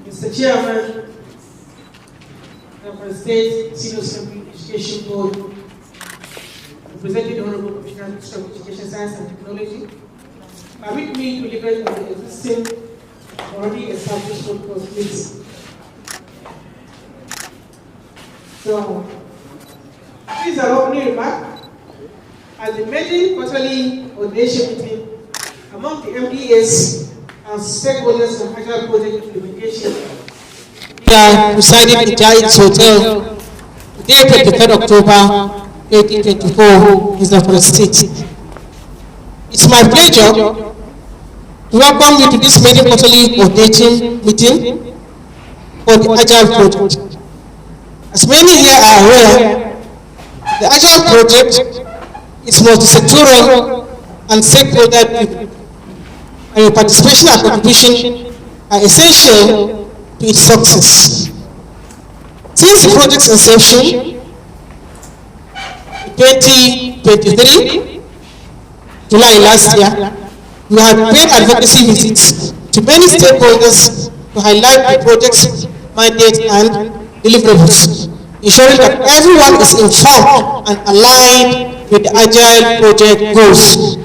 Mr. Chairman, Zamfara State Senior Secondary Education Board, representing the Honorable Commissioner of Education, Science and Technology, permit me to leverage on the existing already established protocols, please. So, these are opening remarks. At the meeting quarterly coordination meeting among the MDAs and stakeholders of Agile project implementation, we are presiding in Giants Hotel, today 23rd October 2024 in Zamfara State. It's my pleasure to welcome you to this meeting quarterly coordination meeting for the Agile project. As many here are aware, the Agile project is multi-sectoral and stakeholder driven, and your participation and contribution are essential to its success. Since the project's inception in 2023, July last year, we have paid advocacy visits to many stakeholders to highlight the project's mandate and deliverables, ensuring that everyone is informed and aligned with the Agile project goals.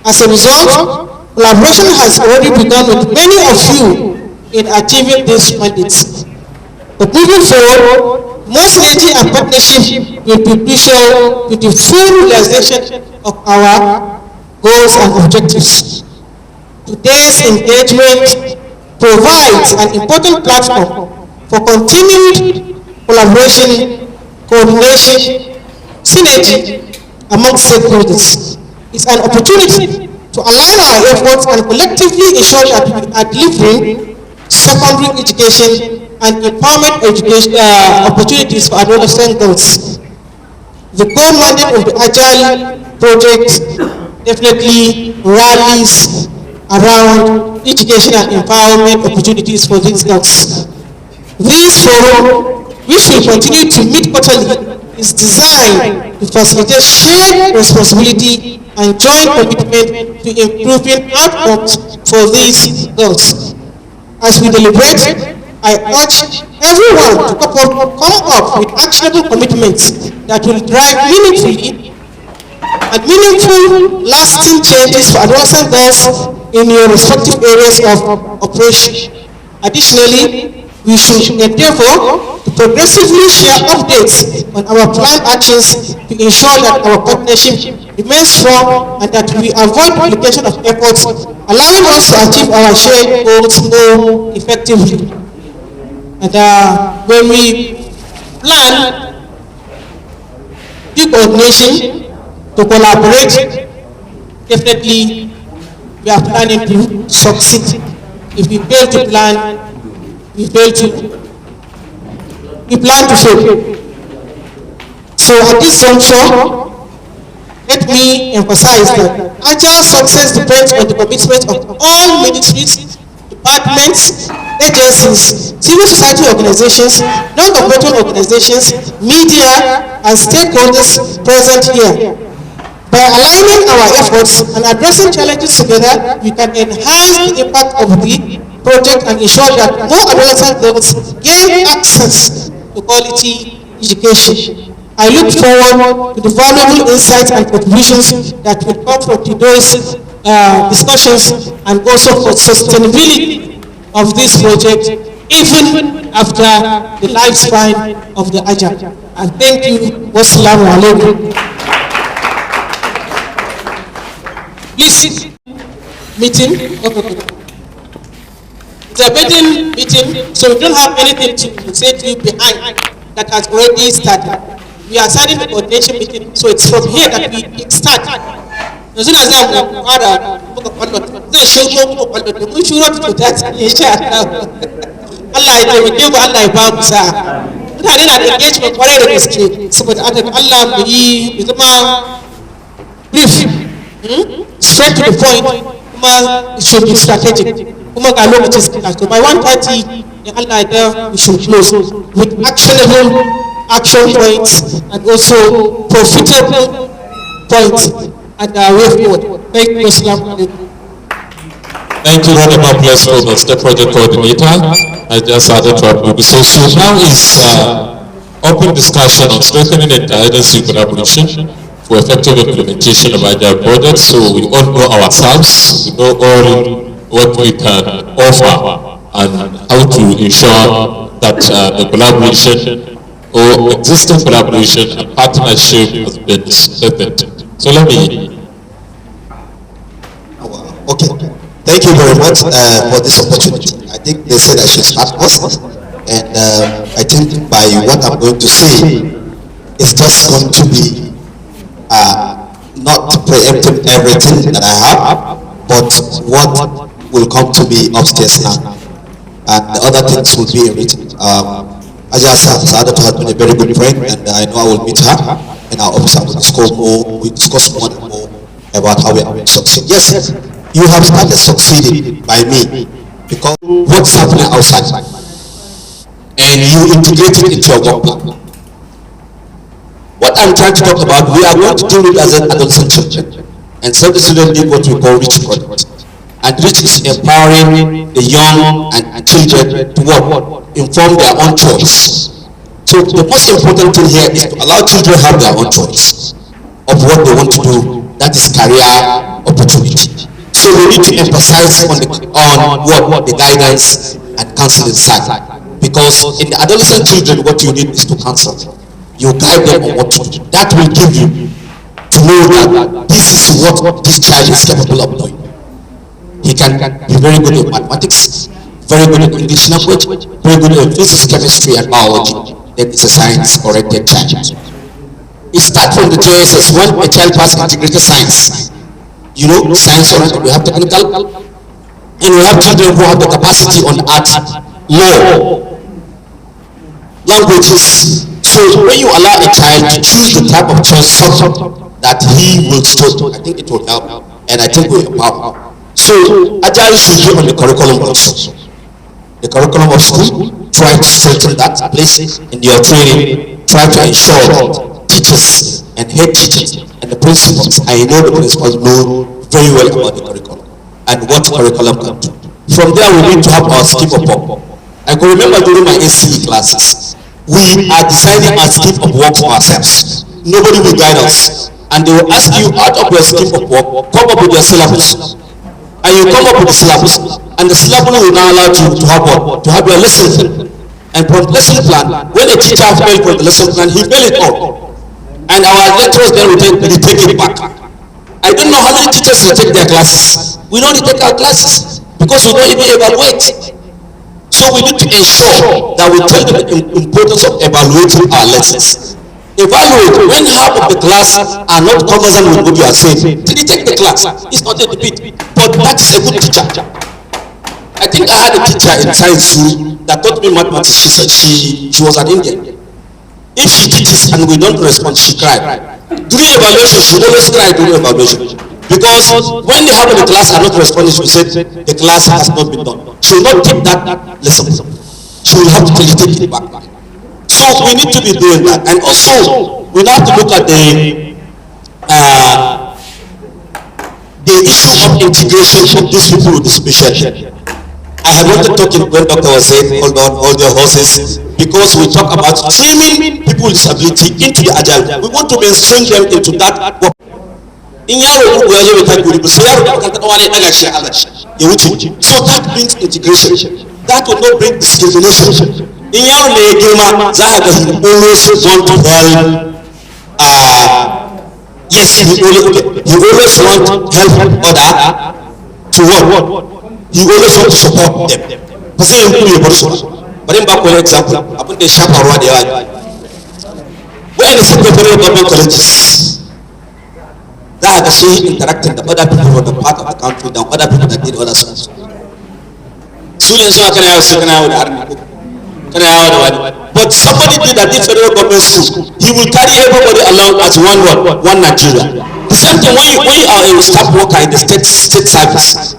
As a result, collaboration has already begun with many of you in achieving these mandates. But moving forward, more synergy and partnership will be crucial to the full realization of our goals and objectives. Today's engagement provides an important platform for continued collaboration, coordination, synergy among stakeholders. It's an opportunity to align our efforts and collectively ensure that we are delivering secondary education and empowerment education opportunities for adolescent girls. The goal mandate of the Agile project definitely rallies around education and empowerment opportunities for these girls. This forum, which will continue to meet quarterly, is designed to facilitate shared responsibility and joint commitment to improving outcomes for these girls. As we deliberate, I urge everyone to come up with actionable commitments that will drive meaningful, lasting changes for adolescent girls in your respective areas of operation. Additionally, we should endeavor to progressively share updates on our planned actions to ensure that our partnership remains strong and that we avoid duplication of efforts, allowing us to achieve our shared goals more effectively. And when we plan the coordination to collaborate, definitely we are planning to succeed. If we fail to plan, we plan to fail. So at this juncture, let me emphasize that Agile success depends on the commitment of all ministries, departments, agencies, civil society organizations, non-governmental organizations, media, and stakeholders present here. By aligning our efforts and addressing challenges together, we can enhance the impact of the project and ensure that more adolescent girls gain access to quality education. I look forward to the valuable insights and contributions that will come from today's discussions and also for sustainability of this project even after the lifespan of the Agile. And thank you. Wassalamu alaikum. Please, meeting. It's a meeting, so we don't have anything to say to you behind that has already started. We are starting the coordination meeting, so it's from here that we start. As soon as I go, zai shigo muku kwallo da mun shiro to that insha Allah. Allah ya taimake mu, Allah ya ba mu sa'a. Mutane na da engagement kwarai da gaske saboda Allah mu zama brief, straight to the point, kuma it should be strategic. Kuma ga lokacin so by 1:30 in Allah ya we should close with actionable action points and also profitable points and way forward. Thank you. Thank you, Honorable Blessed, State Project Coordinator. I just added to our so now is open discussion on strengthening interagency collaboration for effective implementation of Agile projects. So we all know ourselves, we know all what we can offer and how to ensure that the collaboration or existing collaboration and partnership has been strengthened. So let me. Okay, thank you very much for this opportunity. I think they said I should start first, and I think by what I'm going to say, it's just going to be not preempting everything that I have, but what will come to me upstairs now, and the other things will be written. Ajay Sadato has been a very good friend, and I know I will meet her in our office and we discuss more and more about how we are going to succeed. Yes, you have started succeeding by me because what's happening outside, and you integrate it into your work plan. What I'm trying to talk about, we are going to do it as an adolescent children, and some of the children need what we call rich project. And which is empowering the young and children to what? Inform their own choice. So the most important thing here is to allow children have their own choice of what they want to do. That is career opportunity. So we need to emphasize on what the guidance and counseling side. Because in the adolescent children, what you need is to counsel. You guide them on what to do. That will give you to know that this is what this child is capable of doing. He can be very good in mathematics, very good in English language, very good in physics, chemistry, and biology. Then it's a science-oriented child. It starts from the JSS when a child passes integrated science. You know, science-oriented, we have technical, and we have children who have the capacity on art, law, languages. So when you allow a child to choose the type of choice subject that he will study, I think it will help, and I think will empower. So Agile should be on the curriculum also. The curriculum of school, try to strengthen that place in your training. Try to ensure teachers and head teachers and the principals. I know the principals know very well about the curriculum and what curriculum can do. From there, we need to have our scheme of work. I can remember during my NCE classes, we are designing our scheme of work for ourselves. Nobody will guide us, and they will ask you out of your scheme of work, come up with your syllabus. And you come up with the syllabus, and the syllabus will now allow you to have what? To have your lesson plan. And from the lesson plan, when a teacher failed from the lesson plan, he failed it all. And our lecturers then will take it back. I don't know how many teachers will take their classes. We don't take our classes because we don't even evaluate. So we need to ensure that we tell them the importance of evaluating our lessons. Evaluate when half of the class are not conversant with what you are saying. Did he take the class? It's not a debate, but that is a good teacher. I think I had a teacher in science school that taught me mathematics. She said she was an Indian. If she teaches and we don't respond, she cried. During evaluation, she always cried during evaluation. Because when the half of the class are not responding, she said the class has not been done. She will not take that lesson. She will have to take it back. So we need to be doing that, and also we have to look at the issue of integration of these people with the special need. I have wanted talking when Doctor was saying, hold on, hold your horses, because we talk about streaming people with disability into the Agile. We want to mainstream them into that work. In yaro ya zo ta guri ba sai yaro kan ta wani daga shi Allah ya wuce. So that brings integration. That will not bring discrimination. In yaro ne ya girma za a ga he always want to help yes he always want help other to what he always want to support them ba zai yi kuma ya bar su bari ba ku example abin da ya shafa ruwa da yawa wayanda suka fara government colleges za a ga su interacting da other people from the part of the country than other people that need other schools su ne suna kana yawo sai kana yawo da army but somebody did that in federal government school, he will carry everybody along as one Nigeria. The same thing when you are a staff worker in the state service.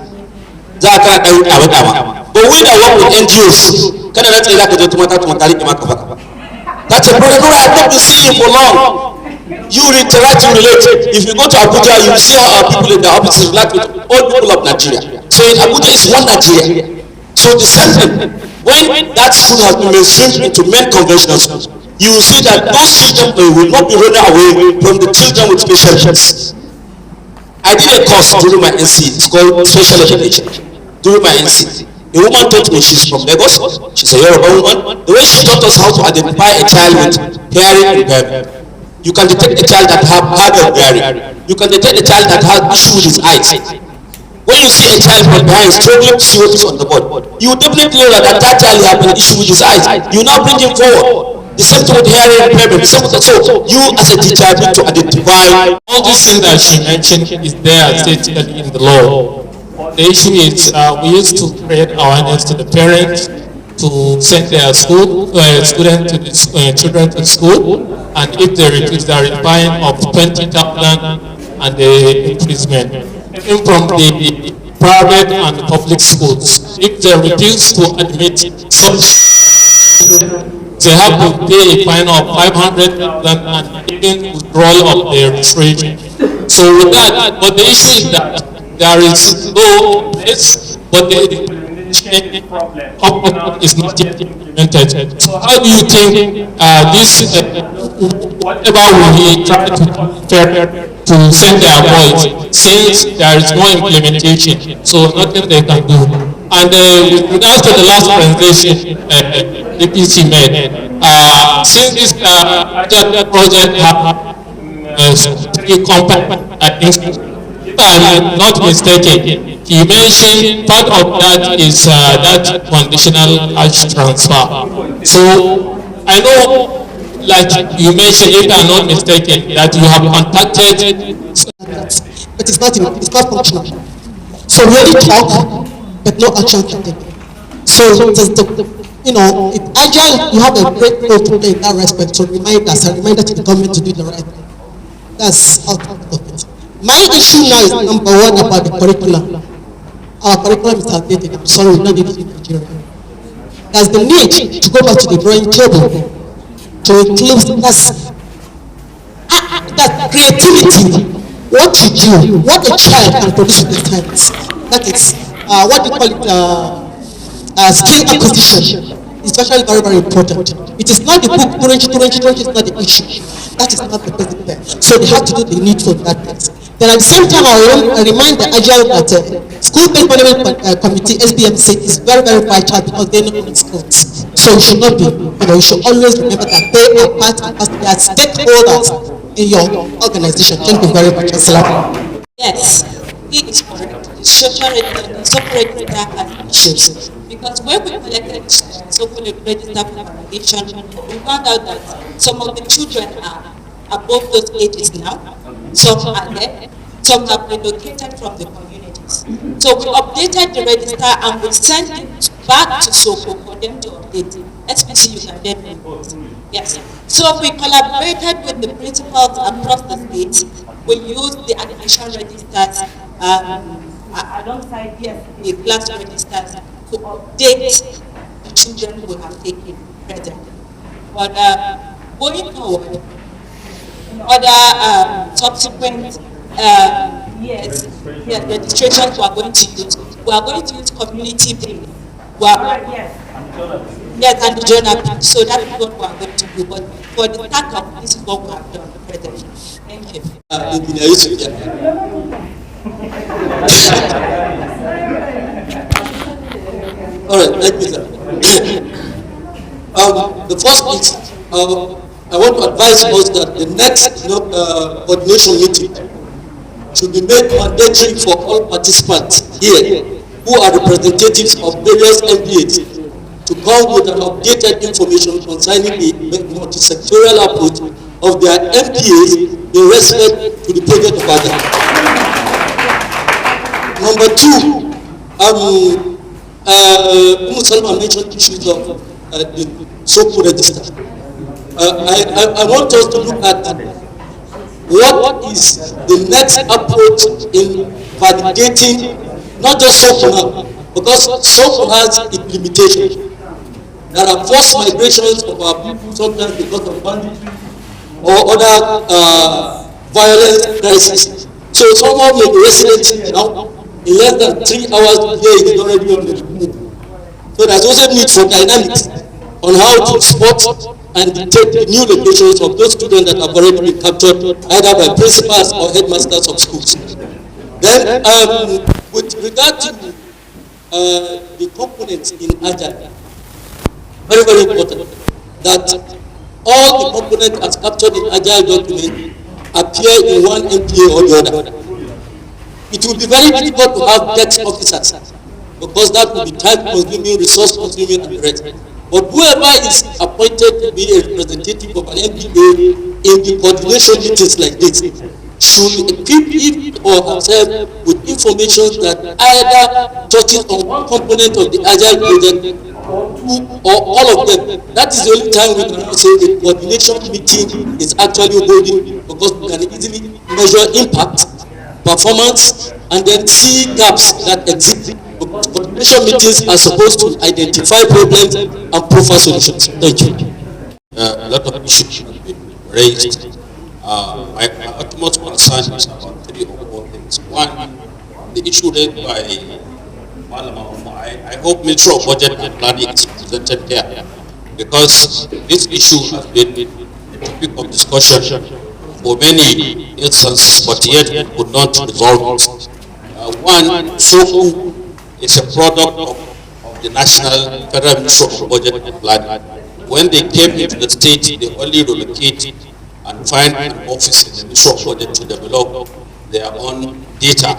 But we that work with NGOs, that's a problem. No, I have not been seeing you for long. You will interact, you relate. If you go to Abuja, you will see how our people in the offices relate with all people of Nigeria. So in Abuja is one Nigeria. So the same thing. when that school has been mainstreamed into main conventional school, you will see that those children will not be running away from the children with special needs. I did a course during my NC. It's called special education. During my NC, a woman taught me. She's from Lagos. She's a Yoruba woman. The way she taught us how to identify a child with hearing impairment. You can detect a child that have hard of hearing. You can detect a child that has issue with his eyes. When you see a child from behind struggling to see what is on the board, you definitely know that that child has an issue with his eyes. You now bring him forward. The same thing with hearing impairment. The same with, so you as a teacher need to identify all these things that she mentioned is there stated in the law. The issue is we used to create awareness to the parents to send their student to the children to school, and if they refuse, there is fine of 20,000 and the imprisonment. Even from the private and public schools, if they refuse to admit some, they have to pay a fine of 500,000 and even withdrawal of their registration. So with that, but the issue is that there is no place, but the is not yet implemented. So how do you think this, whatever we try to send their voice, since there is no implementation, so nothing they can do? And with regards to the last presentation the PC made, since this project has three components, I think, if I'm not mistaken, you mentioned part of that is that conditional cash transfer. So I know, like you mentioned, if I'm not mistaken, that you have contacted, but it's not functional. So we only talk, but no action taken. So in Agile, you have a great role to play in that respect. So remind us, a reminder to the government to do the right thing. That's out of it. My issue now is number one about the curriculum. Our curriculum is outdated. I'm sorry, we don't need it in Nigeria. There's the need to go back to the drawing table to include that creativity. What you do, what a child can produce with his hands. That is what we call it skill acquisition. It's actually very, very important. It is not the book, is not the issue. That is not the basic there. So they have to do the needful in that case. Then at the same time, I remind the Agile that school-based management committee, SBMC, is very, very vital because they know the schools. So you should not be, you should always remember that they are part and parcel, they are stakeholders in your organization. Thank you very much. Yes, it is correct. The social register, the software register has issues. Because when we collected the software register for validation, we found out that some of the children are above those ages now. Some are there, some have relocated from the communities. So we updated the register and we sent it back to SOCO for them to update it. SPC, you can get them. Yes. So we collaborated with the principals across the state. We used the admission registers alongside the class registers to update the children who have taken credit. But going forward, other subsequent years, registrations we are going to use. We are going to use community based. Yes, and the journal. So that is what we are going to do. But for the start of this is what we have done presently. Thank you. All right, thank you, sir. The first is I want to advise us that the next coordination meeting should be made mandatory for all participants here who are representatives of various MPAs to come with an updated information concerning the multi-sectorial approach of their MPAs in respect to the project of Agile. Number two, Salman mentioned issues of the SOCO register. I want us to look at what is the next approach in validating not just SOCO now, because SOCO has its limitations. There are forced migrations of our people sometimes because of banditry or other violent crises. So someone may be resident now, in less than 3 hours a day is already on the move. So there's also need for dynamics on how to spot and detect the new locations of those students that have already been captured either by principals or headmasters of schools. Then, with regard to the components in Agile, very, very important that all the components as captured in Agile document appear in one MPA or the other. It will be very difficult to have desk officers because that will be time consuming, resource consuming, and the rest. But whoever is appointed to be a representative of an MPA in the coordination meetings like this should equip him or herself with information that either touches on one component of the Agile project or all of them. That is the only time we can say a coordination meeting is actually holding, because we can easily measure impact, performance, and then see gaps that exist. Because coordination meetings are supposed to identify problems and profile solutions. Thank you. A lot of issues have been raised. My utmost concern is about 3 or 4 things. One, the issue raised by Malama. I hope Ministry of Budget and Planning is presented there, because this issue has been a topic of discussion for many instances, but yet it could not resolve it. One, SOCU is a product of the National Federal Ministry of Budget and Planning. When they came into the state, they only relocate and find an office in the Ministry of Budget to develop their own data.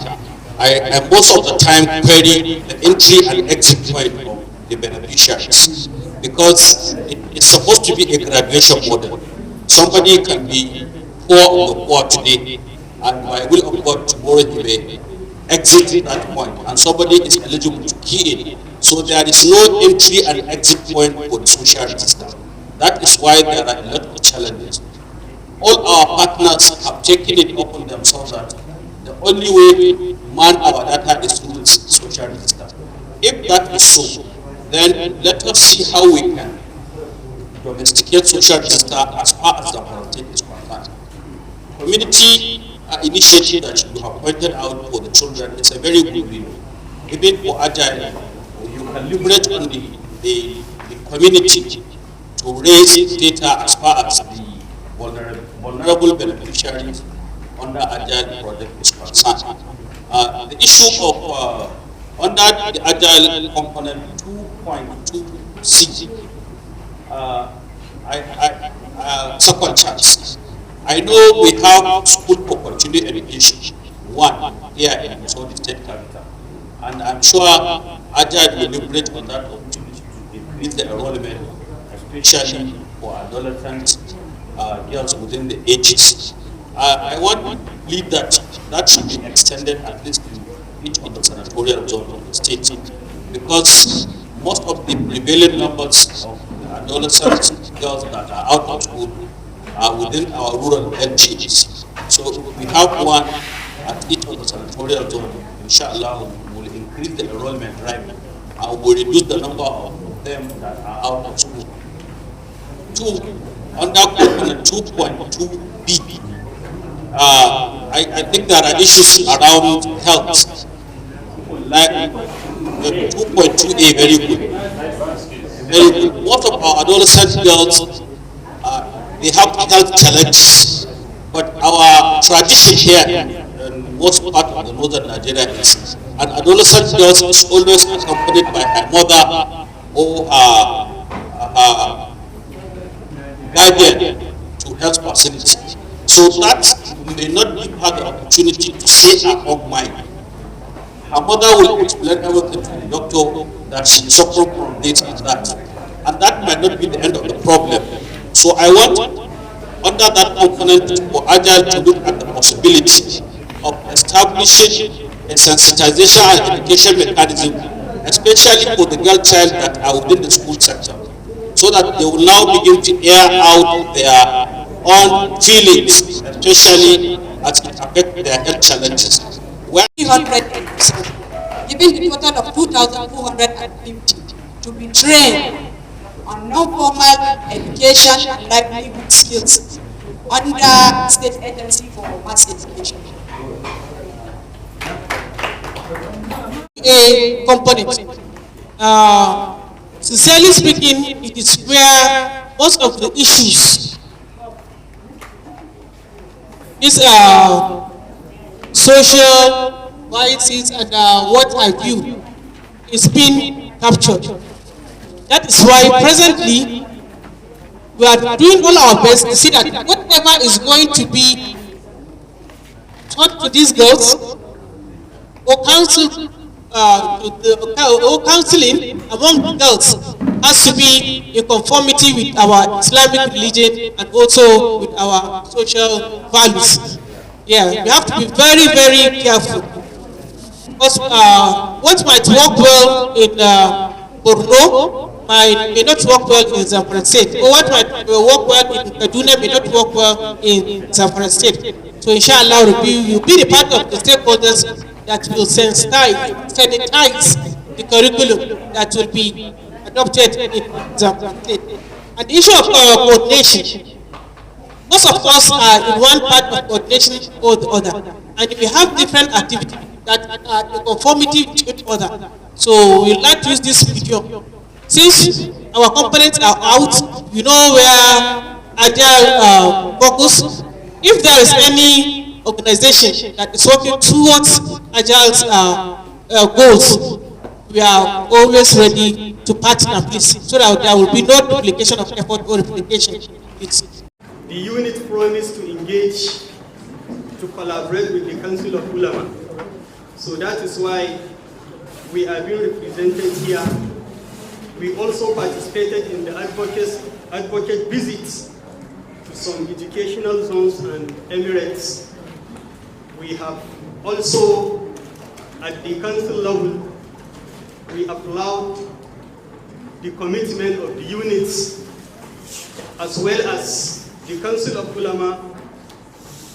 I most of the time query the entry and exit point of the beneficiaries, because it's supposed to be a graduation model. Somebody can be poor of the poor today, and by will of God tomorrow he may exit that point, and somebody is eligible to key in. So there is no entry and exit point for the social register. That is why there are a lot of challenges. All our partners have taken it upon themselves that the only way we man our data is through the social register. If that is so, then let us see how we can domesticate social register as far as the Zamfara is concerned. Community initiative that you have pointed out for the children is a very good one. Even for Agile, you can leverage on the community to raise data as far as the vulnerable beneficiaries under Agile project is concerned. The issue of under the Agile component 2.2c, second chance. I know we have school for continuing education, one here in Missouri State Capital, and I'm sure Agile will leverage on that opportunity to increase the enrollment, especially for adolescents, girls within the ages. I want to believe that should be extended at least to each of the senatorial zones of the state, because most of the prevailing numbers of adolescents, girls that are out of school are within our rural LGs. So if we have one at each of the senatorial zones, inshallah, we will increase the enrollment drive and will reduce the number of them that are out of school. Two, under component 2.2b, I think there are issues around health. Like the 2.2a, very good. Very good. Most of our adolescent girls, they have health challenges. But our tradition here, in most part of the northern Nigeria, is an adolescent girl is always accompanied by her mother or her guardian to health facilities. So that may not give her the opportunity to say her own mind. Her mother will explain everything to the doctor that she is suffering from this and that. And that might not be the end of the problem. So I want, under that component, for Agile to look at the possibility of establishing a sensitization and education mechanism, especially for the girl child that are within the school sector, so that they will now begin to air out their own feelings, especially as it affects their health challenges. 300 giving the total of 2,250 to be trained on non-formal education and livelihood skills under State Agency for Mass Education. A component. Sincerely speaking, it is where most of the issues, these social biases and what have you, is being captured. That is why presently we are doing all our best to see that whatever is going to be taught to these girls or counsel or counseling among the girls has to be in conformity with our Islamic religion and also with our social values. Yeah, we have to be very, very careful. Because what might work well in Borno may not work well in Zamfara State. Or what might work well in Kaduna may not work well in Zamfara State. So inshallah, you'll be the part of the stakeholders that will sanitize the curriculum that will be adopted in Zamfara State. And the issue of coordination. Most of us are in one part of coordination or the other. And we have different activities that are in conformity with each other. So we'd like to use this video. Since our components are out, you know where Agile focus. If there is any organization that is working towards Agile's goals, we are always ready to partner, please, so that there will be no duplication of effort or replication. The unit promised to engage, to collaborate with the Council of Ulama. So that is why we are being represented here. We also participated in the advocate visits to some educational zones and emirates. We have also, at the council level, we applaud the commitment of the units, as well as the Council of Ulama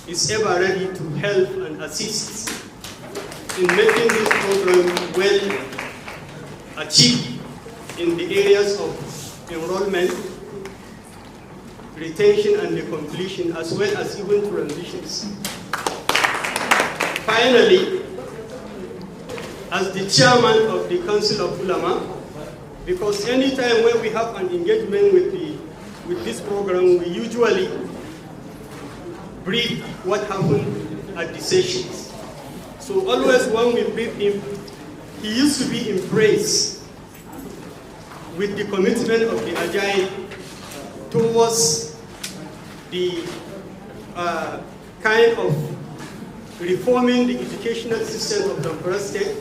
is ever ready to help and assist in making this program well achieved in the areas of enrollment, retention and the completion, as well as even transitions. Finally, as the chairman of the Council of Ulama, because anytime when we have an engagement with this program, we usually brief what happened at the sessions. So always when we brief him, he used to be impressed with the commitment of the Agile towards the kind of reforming the educational system of Zamfara State,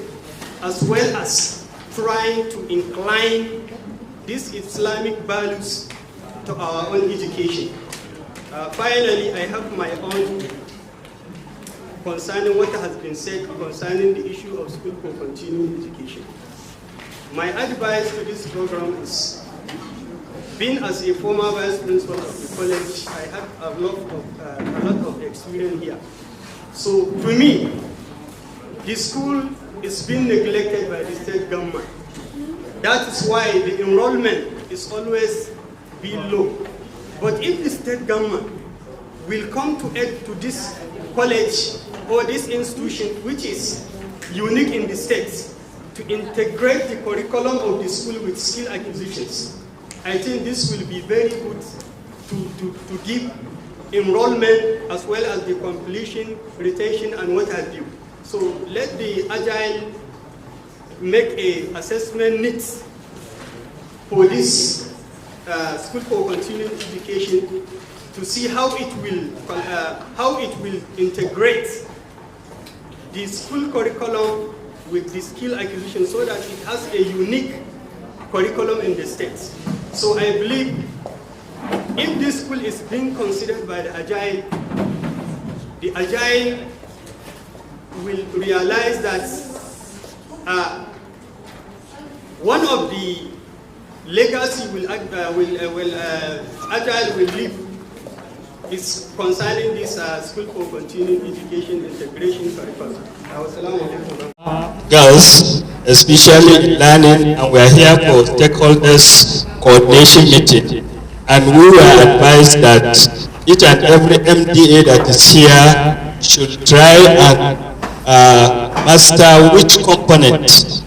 as well as trying to incline these Islamic values to our own education. Finally, I have my own concerning what has been said concerning the issue of school for continuing education. My advice to this program is, being as a former vice principal of the college, I have a lot of experience here. So to me, the school is being neglected by the state government. That is why the enrollment is always being low. But if the state government will come to aid to this college or this institution, which is unique in the state, to integrate the curriculum of the school with skill acquisitions, I think this will be very good to give enrollment as well as the completion, retention, and what have you. So let the Agile make a assessment needs for this school for continuing education to see how it will integrate the school curriculum with the skill acquisition so that it has a unique curriculum in the state. So I believe if this school is being considered by the Agile will realize that one of the legacy Agile will leave is concerning this school for continuing education integration curriculum. Girls, especially learning, and we are here for stakeholders coordination meeting, and we were advised that each and every MDA that is here should try and master which component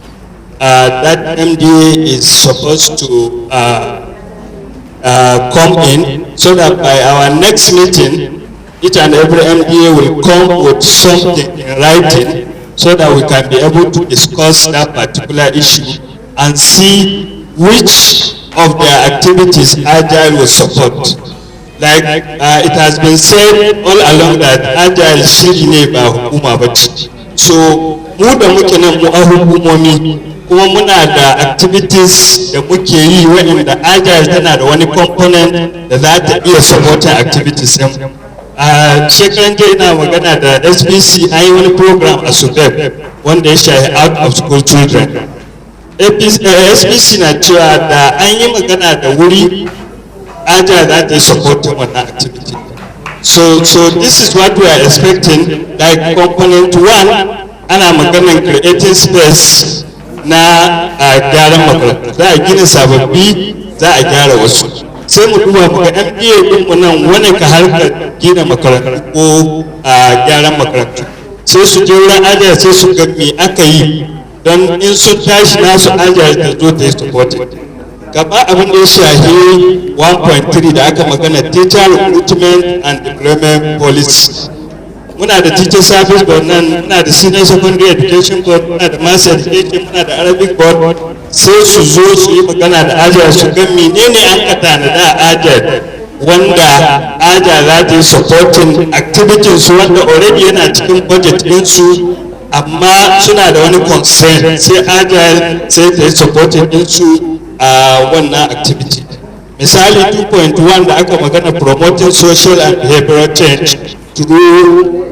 that MDA is supposed to come in, so that by our next meeting, each and every MDA will come with something in writing, so that we can be able to discuss that particular issue and see which of their activities Agile will support. Like it has been said all along that Agile shiri ne ba hukuma ba ce. So mu da muke nan mu a hukumomi kuma muna da activities da muke yi waɗanda Agile tana da wani component da za ta iya supporting activities ɗin. Shekaran jiya ina magana da SBC an yi wani program a Subeb wanda ya shahi out of school children. SBC na cewa da an yi magana da wuri Agile that is supporting on that activity. So this is what we are expecting. Like component one, and I'm going to creating space na gyaran makarantu. Za a gina sababbi, za a gyara wasu. Sai mu duba muka MBA din mu nan wani ka harkar gina makarantu ko gyaran makarantu. Sai su je wurin Agile sai su ga me aka yi don in sun tashi nasu Agile ta zo ta yi supporting. Gaba abin da ya shahi 1.3 da aka magana teacher recruitment and deployment policy. Muna da teacher service board nan, muna da senior secondary education board, muna da mass education, muna da Arabic board. Sai su zo su yi magana da Agile su ga menene an ka tanada Agile wanda Agile za ta yi supporting activities su wanda already yana cikin budget ɗinsu, amma suna da wani concern sai Agile sai ta yi supporting ɗinsu wannan activity. Misali 2.1 da aka magana promoting social and behavioral change through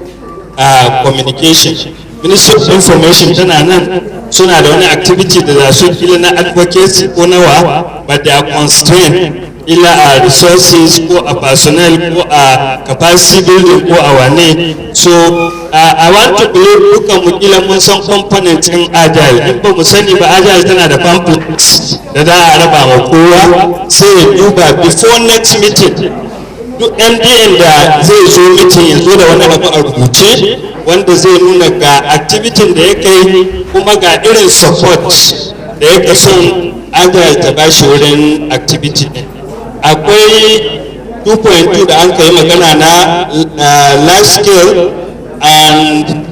communication. Ministry of Information tana nan suna da wani activity da za su kila na advocacy ko nawa, but they are constrained ila a resources ko a personnel ko a capacity building ko a wane. So I want to believe duka mu kila mun san components in Agile. In ba mu sani ba, Agile tana da pamphlets da za a raba ma kowa, sai ya duba before next meeting. Duk MDN da zai zo meeting ya zo da wani abu a rubuce wanda zai nuna ga activity da ya kai kuma ga irin support da ya son Agile ta bashi wurin activity ɗin. Akwai 2.2 da an kai magana na life skill and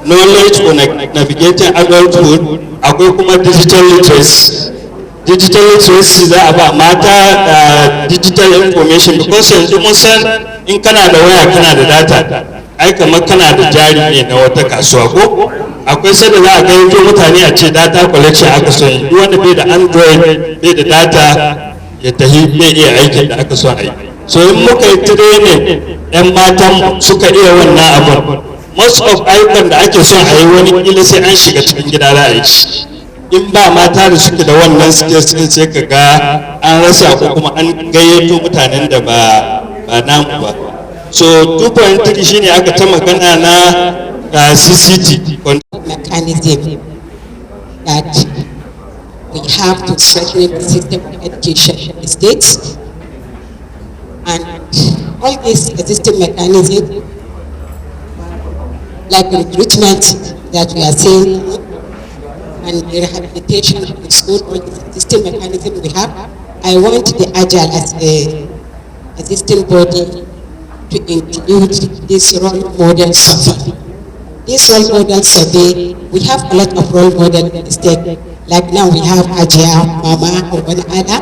knowledge on navigating adulthood. Akwai kuma digital literacy. Digital literacy za a ba mata digital information, because yanzu mun san in kana da waya kana da data, ai kamar kana da jari ne na wata kasuwa ko. Akwai sai da za a gayyato mutane a ce data collection aka so yi, duk wanda bai da Android bai da data ya tahi bai iya aikin da aka so a yi. So in muka yi training yan matan suka iya wannan abun, most of ayyukan da ake son a yi wani kila sai an shiga cikin gida za a yi shi. In ba mata da suke da wannan skills din sai ka ga an rasa ko kuma an gayyato mutanen da ba namu ba. So 2.3 shine aka ta magana na CCT mechanism that we have to strengthen the system of education in the states, and all these existing mechanisms like recruitment that we are saying and the rehabilitation of the school, all the existing mechanism we have. I want the Agile as a existing body to include this role model survey. This role model survey, we have a lot of role models in the state. Like now we have Agile, Mama Ada,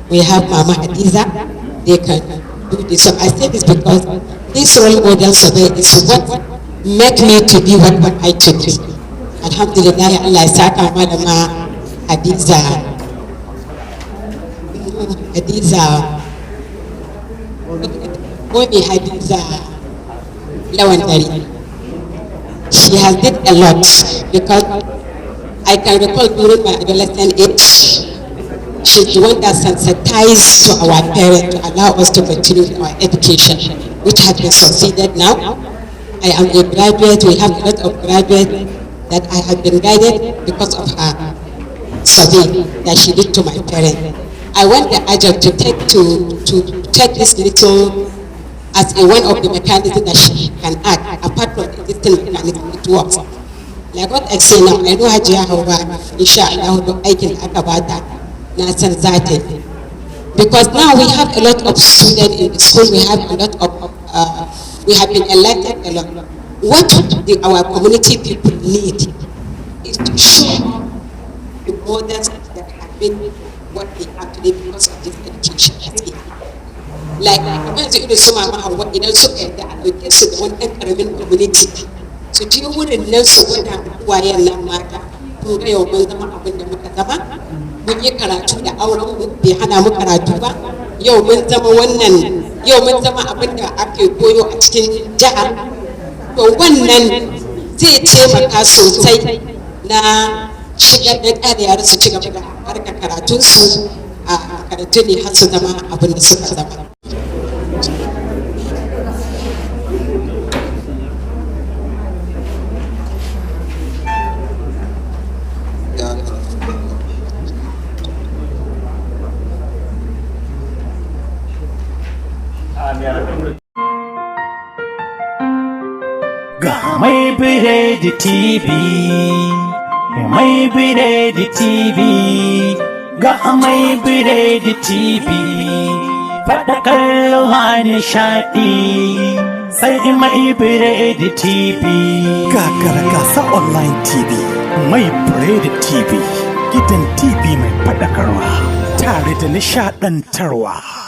we have Mama Hadiza, they can do this. So I say this because this role model survey is what make me to be what I to be. Alhamdulillah, Allah saka malama Hadiza Mommy Hadiza Lawandari. She has did a lot, because I can recall during my adolescent age, she's the one that sensitized to our parents to allow us to continue our education, which has been succeeded now. I am a graduate, we have a lot of graduates that I have been guided because of her survey that she did to my parents. I want the Agile to take this little as one of the mechanisms that she can add, apart from the existing mechanism it works. Like what I say now, I know Hajiya Hauwa, insha Allah, the aikin aka bata na san za ta yi. Because now we have a lot of students in the school, we have a lot of, we have been elected a lot. What our community people need is to show the models that have been what they are today because of this education. Like, kamar yanzu irin su Mama Hauwa idan suka yarda a ɗauke su da wani ɗan ƙaramin community su je wurin nan su gwada wayan nan mata kun ga yau mun zama abin da muka zama mun yi karatu da auren mu bai hana mu karatu ba yau mun zama wannan yau mun zama abin da ake koyo a cikin jihar to wannan zai taimaka sosai na shigar da ƙara yara su ci gaba da harkar karatunsu a karatu ne har su zama abin da suka zama. Ga mai biredi TV, mai biredi TV, ga mai biredi TV, faɗakar nishaɗi, sai mai biredi TV. Gagara gasa online TV, mai biredi TV, gidan TV mai faɗakarwa, tare da nishaɗantarwa.